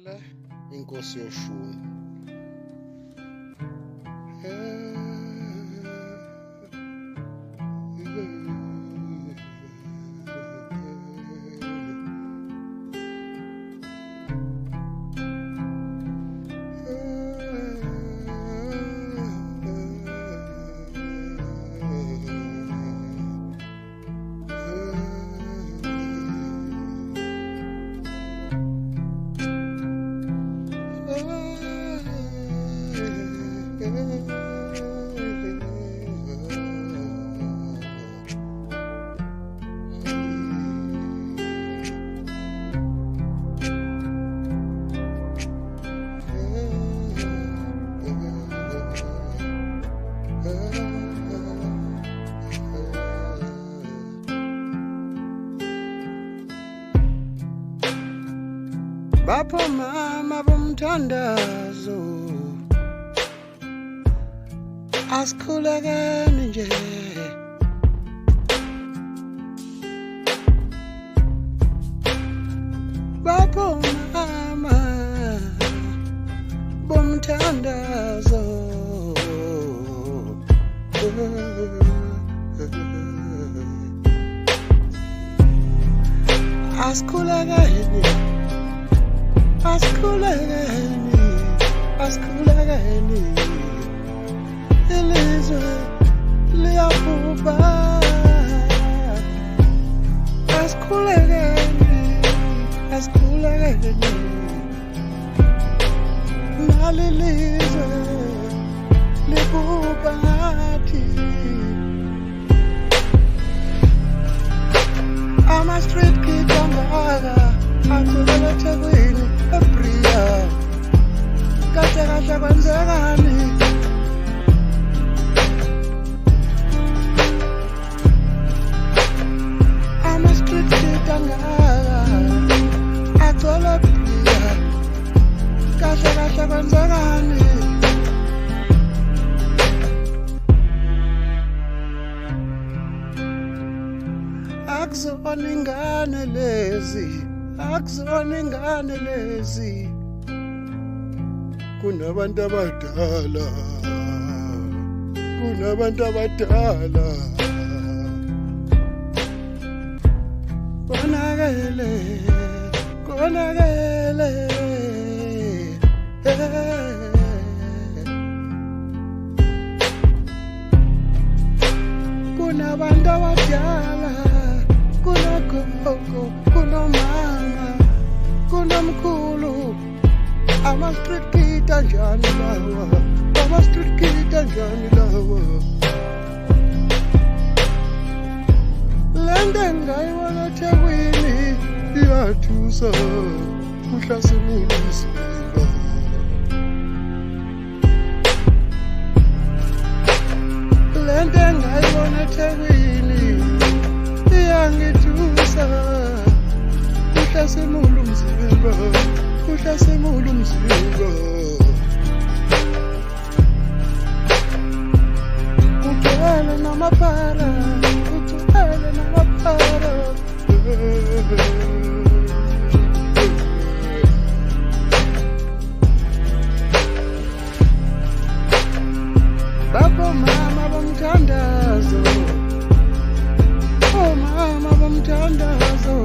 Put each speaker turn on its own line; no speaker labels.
Ngibingelele inkosi yoshuni. Bapho mama bomthandazo asikhulekeni nje bapho mama bomthandazo asikhulekeni asikhulekeni ilizwe liyabhubha asikhulekeni nali lizwe libhubha ngathi ama-street kid angaka agcwele eThekwini eBria kahle kahle kwenzekani ama-street kid angaka agcwele eBria kahle kahle kwenzekani akuzona ingane lezi kunabantu abadala konakele kunabantu abadala kunogogo kunomama kunomkhulu ama-street kid anjani lawa lento engayibona eThekwini iyathusa kuhlasimula umzimba lento engayibona eThekwini iyangithusa kuhlasimula umzimba kugcwele namapara bapho mama bomthandazo mama bomthandazo